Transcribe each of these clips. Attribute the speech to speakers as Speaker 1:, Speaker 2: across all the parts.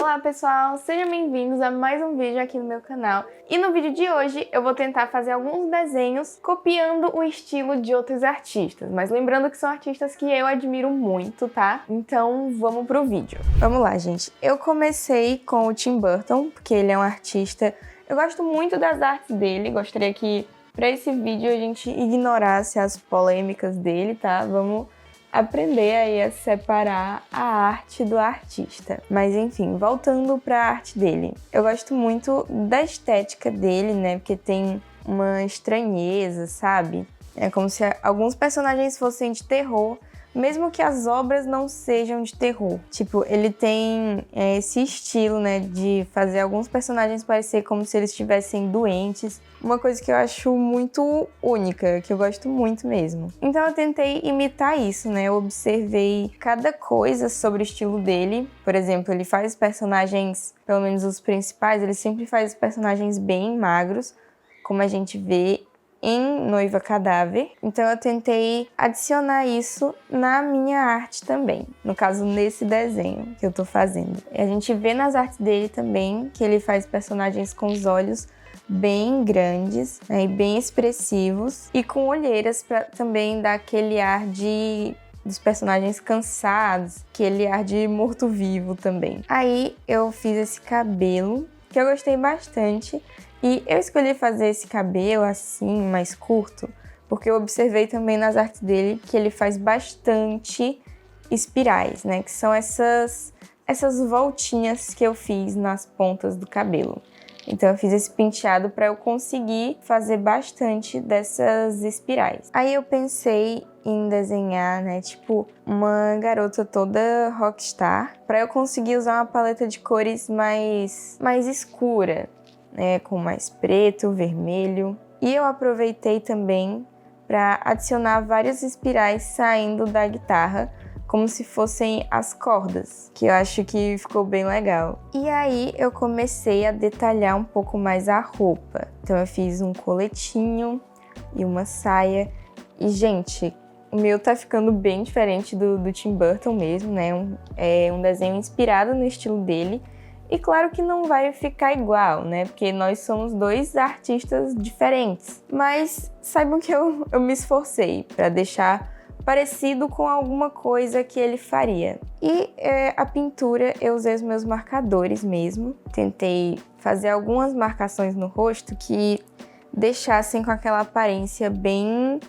Speaker 1: Olá pessoal, sejam bem-vindos a mais um vídeo aqui no meu canal. E no vídeo de hoje eu vou tentar fazer alguns desenhos copiando o estilo de outros artistas. Mas lembrando que são artistas que eu admiro muito, tá? Então vamos pro vídeo. Vamos lá, gente. Eu comecei com o Tim Burton, porque ele é um artista... Eu gosto muito das artes dele, gostaria que para esse vídeo a gente ignorasse as polêmicas dele, tá? Vamos aprender aí a separar a arte do artista. Mas enfim, voltando para a arte dele. Eu gosto muito da estética dele, né? Porque tem uma estranheza, sabe? É como se alguns personagens fossem de terror, mesmo que as obras não sejam de terror. Tipo, ele tem esse estilo, né, de fazer alguns personagens parecer como se eles estivessem doentes. Uma coisa que eu acho muito única, que eu gosto muito mesmo. Então eu tentei imitar isso, né? Eu observei cada coisa sobre o estilo dele. Por exemplo, ele faz personagens, pelo menos os principais, ele sempre faz personagens bem magros, como a gente vê em Noiva Cadáver. Então eu tentei adicionar isso na minha arte também. No caso, nesse desenho que eu tô fazendo. A gente vê nas artes dele também que ele faz personagens com os olhos bem grandes, né, e bem expressivos. E com olheiras para também dar aquele ar dos personagens cansados, aquele ar de morto-vivo também. Aí eu fiz esse cabelo, que eu gostei bastante. E eu escolhi fazer esse cabelo assim, mais curto, porque eu observei também nas artes dele que ele faz bastante espirais, né? Que são essas voltinhas que eu fiz nas pontas do cabelo. Então eu fiz esse penteado para eu conseguir fazer bastante dessas espirais. Aí eu pensei em desenhar, né, tipo uma garota toda rockstar, para eu conseguir usar uma paleta de cores mais escura, né, com mais preto, vermelho. E eu aproveitei também para adicionar várias espirais saindo da guitarra, como se fossem as cordas, que eu acho que ficou bem legal. E aí eu comecei a detalhar um pouco mais a roupa. Então eu fiz um coletinho e uma saia. E, gente, o meu tá ficando bem diferente do Tim Burton mesmo, né? É um desenho inspirado no estilo dele. E claro que não vai ficar igual, né? Porque nós somos dois artistas diferentes. Mas saibam que eu me esforcei para deixar parecido com alguma coisa que ele faria. E a pintura, eu usei os meus marcadores mesmo. Tentei fazer algumas marcações no rosto que deixassem com aquela aparência bem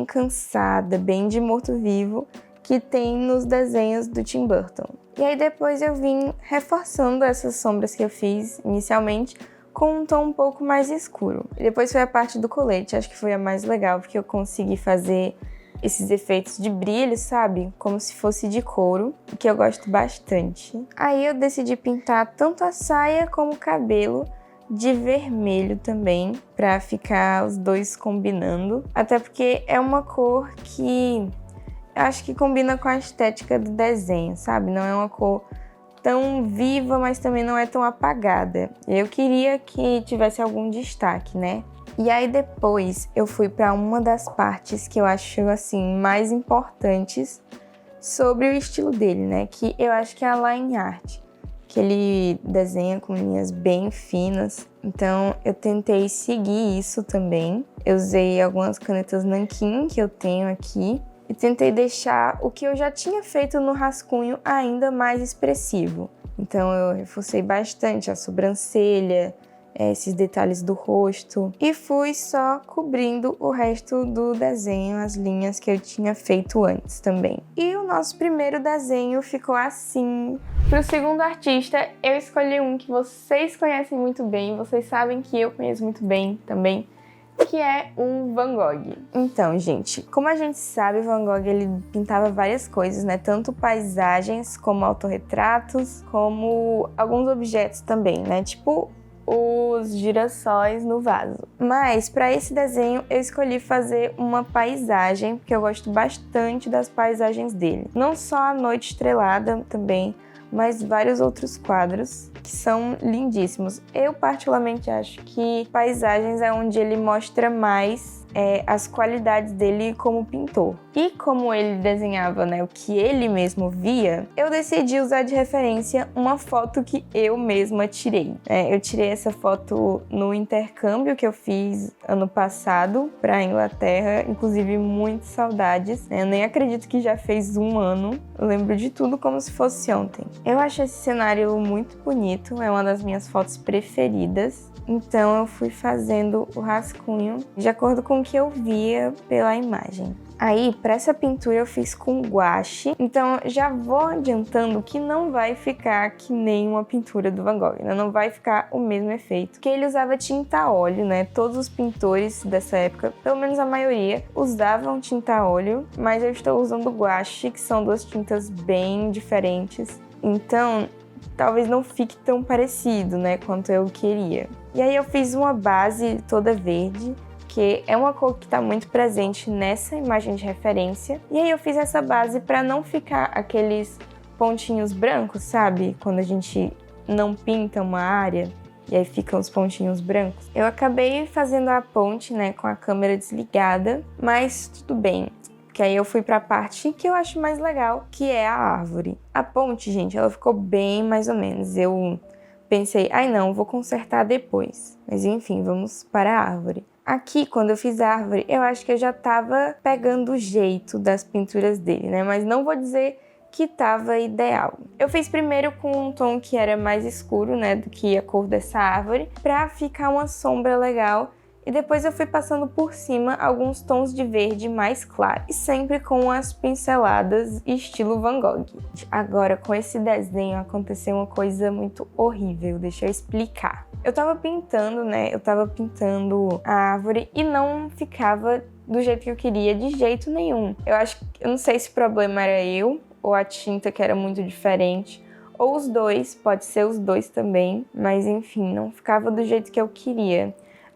Speaker 1: cansada, bem de morto-vivo que tem nos desenhos do Tim Burton. E aí depois eu vim reforçando essas sombras que eu fiz inicialmente com um tom um pouco mais escuro. E depois foi a parte do colete, acho que foi a mais legal, porque eu consegui fazer esses efeitos de brilho, sabe? Como se fosse de couro, que eu gosto bastante. Aí eu decidi pintar tanto a saia como o cabelo de vermelho também, pra ficar os dois combinando. Até porque é uma cor que acho que combina com a estética do desenho, sabe? Não é uma cor tão viva, mas também não é tão apagada. Eu queria que tivesse algum destaque, né? E aí depois eu fui para uma das partes que eu acho, assim, mais importantes sobre o estilo dele, né? Que eu acho que é a line art, que ele desenha com linhas bem finas. Então eu tentei seguir isso também. Eu usei algumas canetas nanquim que eu tenho aqui e tentei deixar o que eu já tinha feito no rascunho ainda mais expressivo. Então eu reforcei bastante a sobrancelha, esses detalhes do rosto, e fui só cobrindo o resto do desenho, as linhas que eu tinha feito antes também. E o nosso primeiro desenho ficou assim. Para o segundo artista, eu escolhi um que vocês conhecem muito bem, vocês sabem que eu conheço muito bem também, que é o Van Gogh. Então, gente, como a gente sabe, Van Gogh ele pintava várias coisas, né? Tanto paisagens, como autorretratos, como alguns objetos também, né? Tipo os girassóis no vaso. Mas para esse desenho eu escolhi fazer uma paisagem, porque eu gosto bastante das paisagens dele. Não só a Noite Estrelada também, mas vários outros quadros que são lindíssimos. Eu particularmente acho que paisagens é onde ele mostra mais as qualidades dele como pintor. E como ele desenhava, né, o que ele mesmo via, eu decidi usar de referência uma foto que eu mesma tirei. Eu tirei essa foto no intercâmbio que eu fiz ano passado para a Inglaterra, inclusive muitas saudades. Eu nem acredito que já fez um ano, eu lembro de tudo como se fosse ontem. Eu acho esse cenário muito bonito, é uma das minhas fotos preferidas. Então eu fui fazendo o rascunho de acordo com o que eu via pela imagem. Aí, para essa pintura eu fiz com guache, então já vou adiantando que não vai ficar que nem uma pintura do Van Gogh, né? Não vai ficar o mesmo efeito, porque ele usava tinta a óleo, né? Todos os pintores dessa época, pelo menos a maioria, usavam tinta a óleo, mas eu estou usando guache, que são duas tintas bem diferentes, então talvez não fique tão parecido, né, quanto eu queria. E aí eu fiz uma base toda verde, que é uma cor que está muito presente nessa imagem de referência. E aí eu fiz essa base para não ficar aqueles pontinhos brancos, sabe? Quando a gente não pinta uma área e aí ficam os pontinhos brancos. Eu acabei fazendo a ponte, né, com a câmera desligada, mas tudo bem. Que aí eu fui para a parte que eu acho mais legal, que é a árvore. A ponte, gente, ela ficou bem mais ou menos. Eu pensei, não, vou consertar depois. Mas enfim, vamos para a árvore. Aqui, quando eu fiz a árvore, eu acho que eu já tava pegando o jeito das pinturas dele, né? Mas não vou dizer que tava ideal. Eu fiz primeiro com um tom que era mais escuro, né, do que a cor dessa árvore, pra ficar uma sombra legal. E depois eu fui passando por cima alguns tons de verde mais claro. E sempre com as pinceladas estilo Van Gogh. Agora, com esse desenho aconteceu uma coisa muito horrível, deixa eu explicar. Eu tava pintando, né? Eu tava pintando a árvore e não ficava do jeito que eu queria, de jeito nenhum. Eu não sei se o problema era eu ou a tinta que era muito diferente. Ou os dois, pode ser os dois também. Mas enfim, não ficava do jeito que eu queria.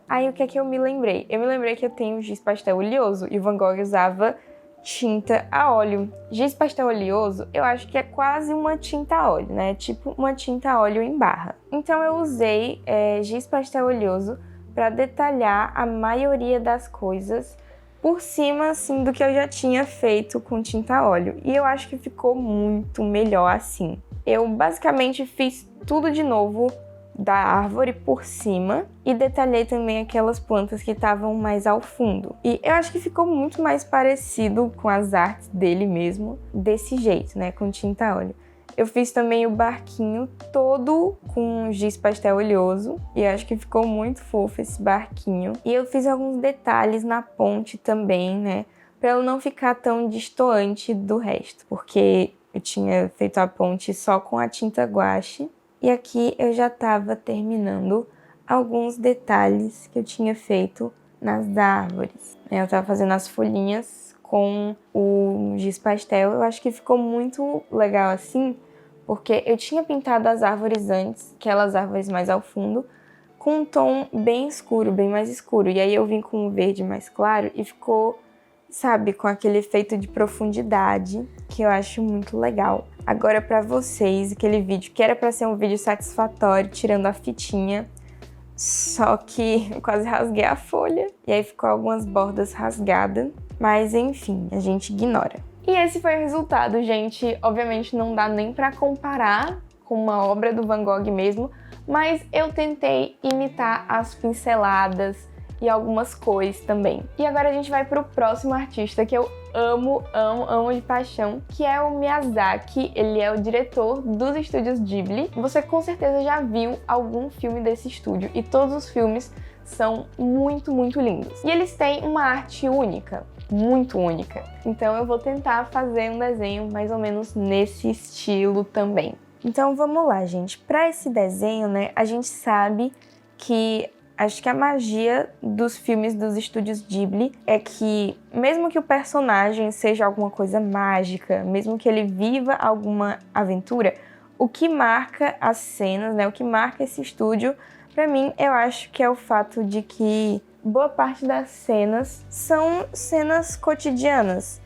Speaker 1: Aí o que é que eu me lembrei? Eu me lembrei que eu tenho giz pastel oleoso e o Van Gogh usava tinta a óleo. Giz pastel oleoso eu acho que é quase uma tinta a óleo, né? Tipo uma tinta a óleo em barra. Então eu usei giz pastel oleoso para detalhar a maioria das coisas por cima assim do que eu já tinha feito com tinta a óleo. E eu acho que ficou muito melhor assim. Eu basicamente fiz tudo de novo da árvore por cima e detalhei também aquelas plantas que estavam mais ao fundo. E eu acho que ficou muito mais parecido com as artes dele mesmo, desse jeito, né, com tinta a óleo. Eu fiz também o barquinho todo com giz pastel oleoso e acho que ficou muito fofo esse barquinho. E eu fiz alguns detalhes na ponte também, né, para ela não ficar tão destoante do resto, porque eu tinha feito a ponte só com a tinta guache. E aqui eu já estava terminando alguns detalhes que eu tinha feito nas árvores. Eu estava fazendo as folhinhas com o giz pastel. Eu acho que ficou muito legal assim, porque eu tinha pintado as árvores antes, aquelas árvores mais ao fundo, com um tom bem escuro, bem mais escuro. E aí eu vim com um verde mais claro e ficou, sabe, com aquele efeito de profundidade que eu acho muito legal. Agora para vocês, aquele vídeo que era para ser um vídeo satisfatório, tirando a fitinha, só que eu quase rasguei a folha e aí ficou algumas bordas rasgadas, mas enfim, a gente ignora. E esse foi o resultado, gente. Obviamente não dá nem para comparar com uma obra do Van Gogh mesmo, mas eu tentei imitar as pinceladas e algumas cores também. E agora a gente vai pro próximo artista que eu amo de paixão, que é o Miyazaki. Ele é o diretor dos estúdios Ghibli. Você com certeza já viu algum filme desse estúdio e todos os filmes são muito lindos. E eles têm uma arte única, muito única. Então eu vou tentar fazer um desenho mais ou menos nesse estilo também. Então vamos lá, gente. Para esse desenho, né, a gente sabe que acho que a magia dos filmes dos estúdios Ghibli é que, mesmo que o personagem seja alguma coisa mágica, mesmo que ele viva alguma aventura, o que marca as cenas, né, o que marca esse estúdio, pra mim, eu acho que é o fato de que boa parte das cenas são cenas cotidianas.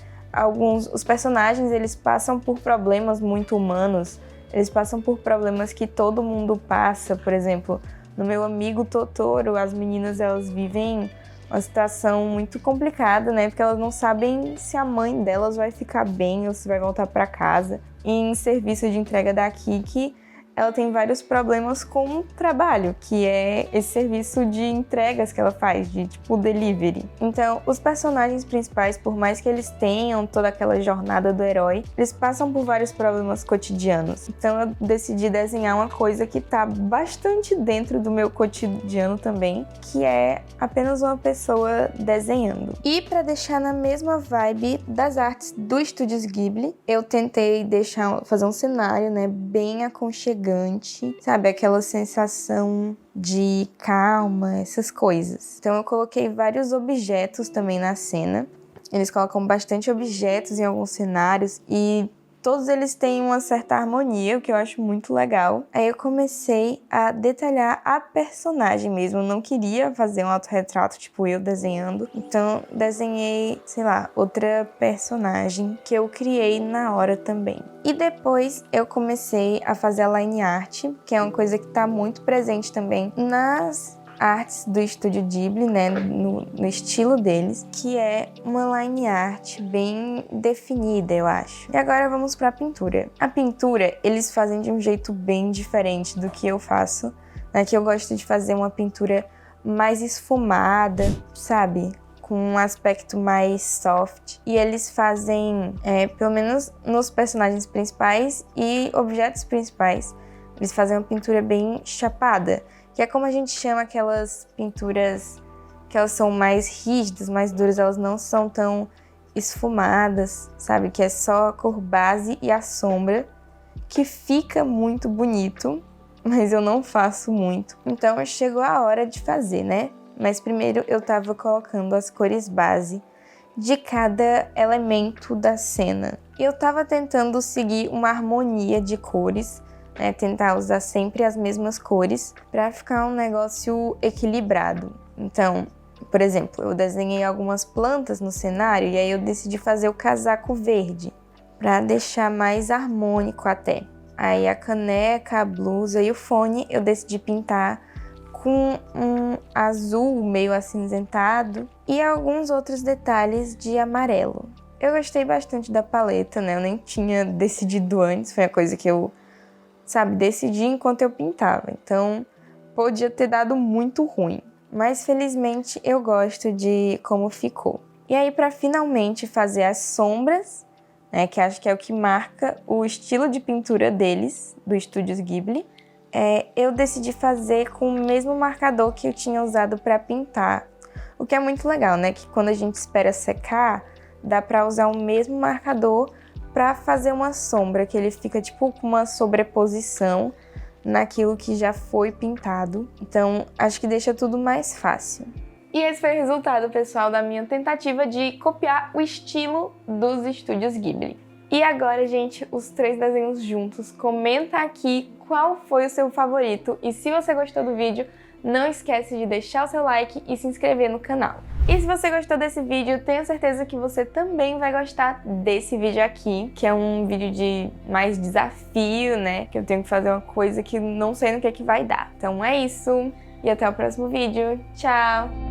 Speaker 1: Os personagens, eles passam por problemas muito humanos, eles passam por problemas que todo mundo passa, por exemplo. No Meu Amigo Totoro, as meninas elas vivem uma situação muito complicada, né? Porque elas não sabem se a mãe delas vai ficar bem ou se vai voltar para casa. E em serviço de entrega da Kiki, ela tem vários problemas com o trabalho, que é esse serviço de entregas que ela faz, de tipo delivery. Então, os personagens principais, por mais que eles tenham toda aquela jornada do herói, eles passam por vários problemas cotidianos. Então, eu decidi desenhar uma coisa que tá bastante dentro do meu cotidiano também, que é apenas uma pessoa desenhando. E para deixar na mesma vibe das artes do Estúdios Ghibli, eu tentei fazer um cenário, né, bem aconchegante, sabe? Aquela sensação de calma, essas coisas. Então eu coloquei vários objetos também na cena. Eles colocam bastante objetos em alguns cenários e todos eles têm uma certa harmonia, o que eu acho muito legal. Aí eu comecei a detalhar a personagem mesmo. Eu não queria fazer um autorretrato, tipo eu desenhando. Então desenhei, sei lá, outra personagem que eu criei na hora também. E depois eu comecei a fazer a line art, que é uma coisa que está muito presente também nas artes do Estúdio Ghibli, né, no estilo deles, que é uma line art bem definida, eu acho. E agora vamos para a pintura. A pintura, eles fazem de um jeito bem diferente do que eu faço, né, que eu gosto de fazer uma pintura mais esfumada, sabe? Com um aspecto mais soft. E eles fazem, pelo menos nos personagens principais e objetos principais, eles fazem uma pintura bem chapada, que é como a gente chama aquelas pinturas que elas são mais rígidas, mais duras, elas não são tão esfumadas, sabe? Que é só a cor base e a sombra, que fica muito bonito, mas eu não faço muito. Então chegou a hora de fazer, né? Mas primeiro eu tava colocando as cores base de cada elemento da cena. Eu tava tentando seguir uma harmonia de cores, tentar usar sempre as mesmas cores para ficar um negócio equilibrado. Então, por exemplo, eu desenhei algumas plantas no cenário e aí eu decidi fazer o casaco verde para deixar mais harmônico até. Aí a caneca, a blusa e o fone eu decidi pintar com um azul meio acinzentado e alguns outros detalhes de amarelo. Eu gostei bastante da paleta, né? Eu nem tinha decidido antes, foi a coisa que eu decidi enquanto eu pintava, então podia ter dado muito ruim, mas felizmente eu gosto de como ficou. E aí, para finalmente fazer as sombras, né, que acho que é o que marca o estilo de pintura deles, do Estúdios Ghibli, eu decidi fazer com o mesmo marcador que eu tinha usado para pintar, o que é muito legal, né, que quando a gente espera secar, dá para usar o mesmo marcador para fazer uma sombra, que ele fica tipo com uma sobreposição naquilo que já foi pintado. Então, acho que deixa tudo mais fácil. E esse foi o resultado, pessoal, da minha tentativa de copiar o estilo dos Estúdios Ghibli. E agora, gente, os 3 desenhos juntos. Comenta aqui qual foi o seu favorito e se você gostou do vídeo, não esquece de deixar o seu like e se inscrever no canal. E se você gostou desse vídeo, tenho certeza que você também vai gostar desse vídeo aqui, que é um vídeo de mais desafio, né? Que eu tenho que fazer uma coisa que não sei no que vai dar. Então é isso, e até o próximo vídeo. Tchau!